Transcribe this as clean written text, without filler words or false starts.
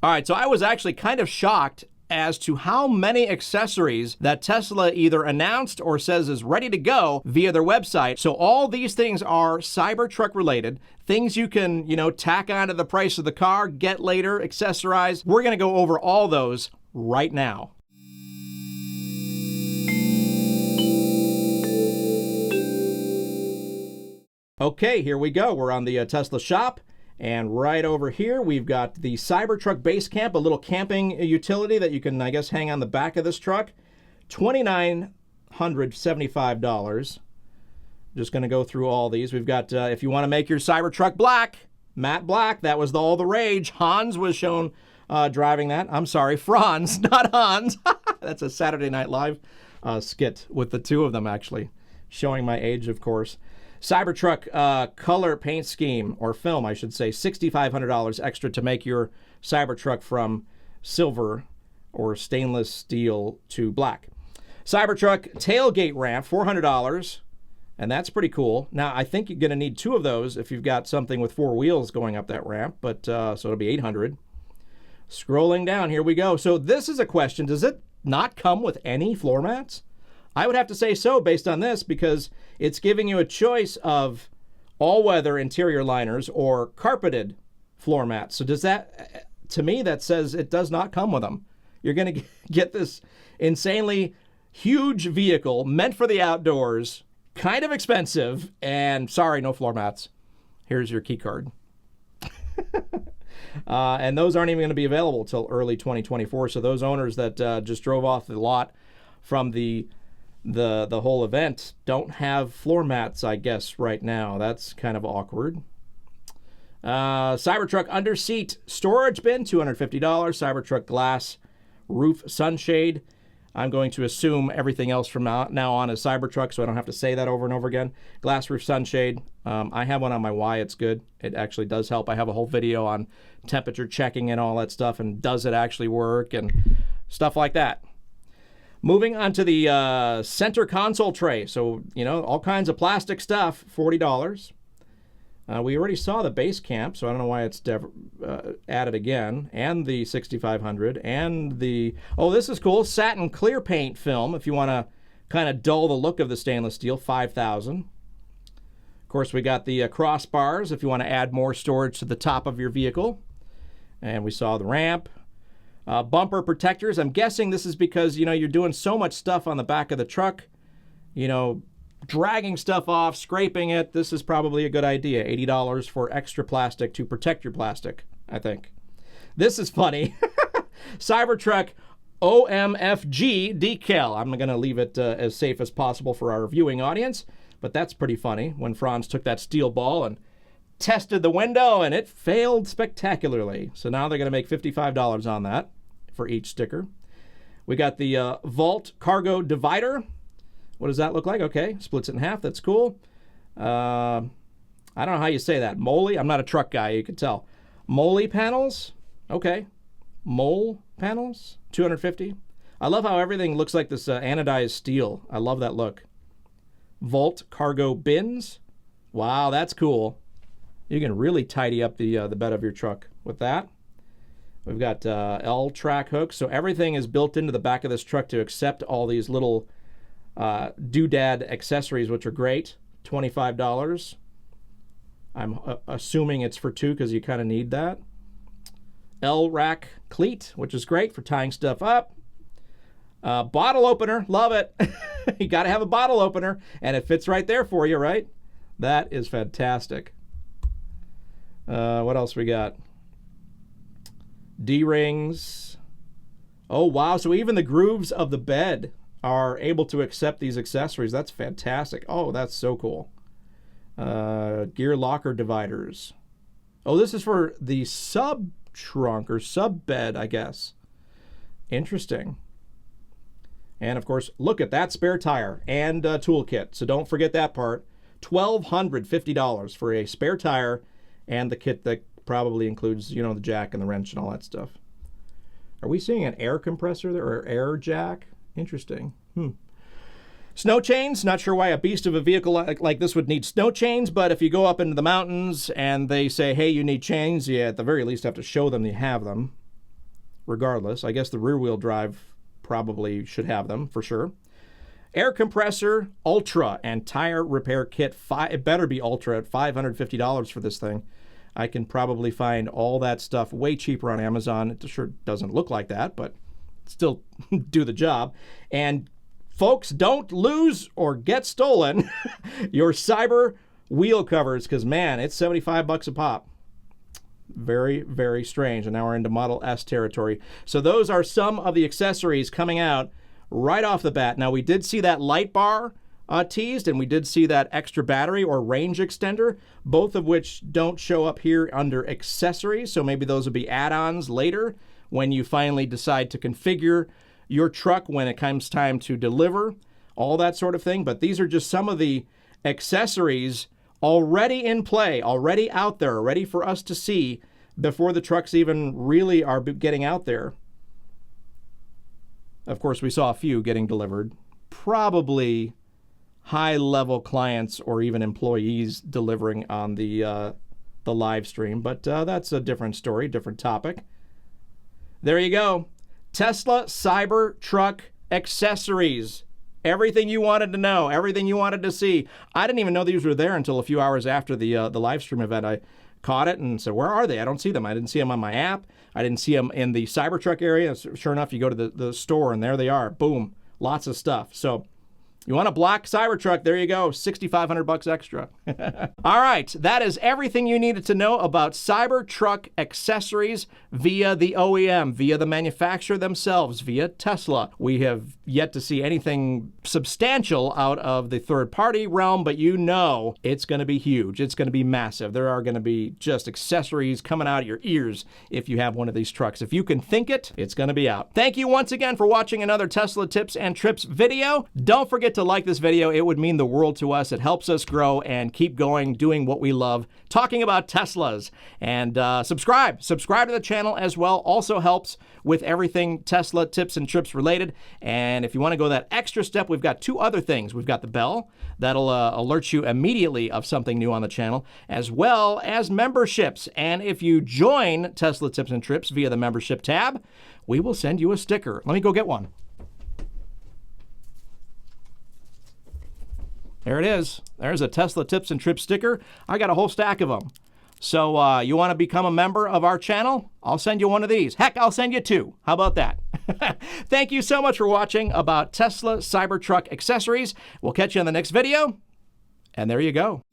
All right, so I was actually kind of shocked as to how many accessories that Tesla either announced or says is ready to go via their website. So all these things are Cybertruck related, things you can, tack onto the price of the car, get later, accessorize. We're going to go over all those right now. Okay, here we go. We're on the Tesla shop. And right over here, we've got the Cybertruck Base Camp, a little camping utility that you can, I guess, hang on the back of this truck. $2,975. Just going to go through all these. We've got, if you want to make your Cybertruck black, matte black, that was all the rage. Hans was shown driving that. I'm sorry, Franz, not Hans. That's a Saturday Night Live skit with the two of them, actually. Showing my age, of course. Cybertruck color paint scheme, or film, I should say, $6,500 extra to make your Cybertruck from silver or stainless steel to black. Cybertruck tailgate ramp, $400, and that's pretty cool. Now, I think you're going to need two of those if you've got something with four wheels going up that ramp, but so it'll be $800. Scrolling down, here we go. So this is a question. Does it not come with any floor mats? I would have to say so based on this, because it's giving you a choice of all-weather interior liners or carpeted floor mats. So does that, to me, that says it does not come with them. You're going to get this insanely huge vehicle meant for the outdoors, kind of expensive, and sorry, no floor mats. Here's your key card. And those aren't even going to be available till early 2024. So those owners that just drove off the lot from the whole event don't have floor mats, I guess, right now. That's kind of awkward. Cybertruck under seat storage bin, $250. Cybertruck glass roof sunshade. I'm going to assume everything else from now on is Cybertruck, so I don't have to say that over and over again. Glass roof sunshade. I have one on my Y. It's good. It actually does help. I have a whole video on temperature checking and all that stuff, and does it actually work and stuff like that. Moving on to the center console tray. So, all kinds of plastic stuff, $40. We already saw the base camp, so I don't know why it's added again. And the $6,500. And the, this is cool, satin clear paint film, if you want to kind of dull the look of the stainless steel, $5,000. Of course, we got the crossbars, if you want to add more storage to the top of your vehicle. And we saw the ramp. Bumper protectors. I'm guessing this is because, you're doing so much stuff on the back of the truck, dragging stuff off, scraping it. This is probably a good idea. $80 for extra plastic to protect your plastic, I think. This is funny. Cybertruck OMFG decal. I'm going to leave it as safe as possible for our viewing audience, but that's pretty funny when Franz took that steel ball and tested the window and it failed spectacularly. So now they're going to make $55 on that for each sticker. We got the Vault Cargo Divider. What does that look like? Okay, splits it in half. That's cool. I don't know how you say that. Moly? I'm not a truck guy, you can tell. Moly panels? Okay. Mole panels? $250. I love how everything looks like this anodized steel. I love that look. Vault Cargo Bins. Wow, that's cool. You can really tidy up the bed of your truck with that. We've got L-track hooks. So everything is built into the back of this truck to accept all these little doodad accessories, which are great. $25. I'm assuming it's for two because you kind of need that. L-rack cleat, which is great for tying stuff up. Bottle opener. Love it. You got to have a bottle opener, and it fits right there for you, right? That is fantastic. What else we got? D-rings. Oh, wow. So even the grooves of the bed are able to accept these accessories. That's fantastic. Oh, that's so cool. Gear locker dividers. Oh, this is for the sub-trunk or sub-bed, I guess. Interesting. And, of course, look at that spare tire and toolkit. So don't forget that part. $1,250 for a spare tire and the kit that probably includes, the jack and the wrench and all that stuff. Are we seeing an air compressor there, or air jack? Interesting. Snow chains. Not sure why a beast of a vehicle like this would need snow chains, but if you go up into the mountains and they say, hey, you need chains, you at the very least have to show them you have them. regardless. I guess the rear-wheel drive probably should have them for sure. Air compressor, Ultra, and tire repair kit. It better be Ultra at $550 for this thing. I can probably find all that stuff way cheaper on Amazon. It sure doesn't look like that, but still do the job. And folks, don't lose or get stolen your Cyber wheel covers, because man, it's $75 a pop. Very, very strange. And now we're into Model S territory. So those are some of the accessories coming out right off the bat. Now, we did see that light bar teased, and we did see that extra battery or range extender, both of which don't show up here under accessories. So maybe those will be add-ons later when you finally decide to configure your truck when it comes time to deliver, all that sort of thing. But these are just some of the accessories already in play, already out there, ready for us to see before the trucks even really are getting out there. Of course, we saw a few getting delivered. Probably high-level clients or even employees delivering on the live stream, but that's a different story, different topic. There you go. Tesla Cybertruck Accessories. Everything you wanted to know, everything you wanted to see. I didn't even know these were there until a few hours after the live stream event. I caught it and said, where are they? I don't see them. I didn't see them on my app. I didn't see them in the Cybertruck area. Sure enough, you go to the store and there they are. Boom. Lots of stuff. So you want a black Cybertruck, there you go, $6,500 extra. All right, that is everything you needed to know about Cybertruck accessories via the OEM, via the manufacturer themselves, via Tesla. We have yet to see anything substantial out of the third-party realm, but you know it's going to be huge. It's going to be massive. There are going to be just accessories coming out of your ears if you have one of these trucks. If you can think it, it's going to be out. Thank you once again for watching another Tesla Tips and Trips video. Don't forget to like this video. It would mean the world to us. It helps us grow and keep going, doing what we love, talking about Teslas. And subscribe to the channel as well. Also helps with everything Tesla Tips and Trips related. And if you want to go that extra step, we've got two other things. We've got the bell that'll alert you immediately of something new on the channel, as well as memberships. And if you join Tesla Tips and Trips via the membership tab, we will send you a sticker. Let me go get one. There it is. There's a Tesla Tips and Trips sticker. I got a whole stack of them. So you want to become a member of our channel? I'll send you one of these. Heck, I'll send you two. How about that? Thank you so much for watching about Tesla Cybertruck accessories. We'll catch you in the next video. And there you go.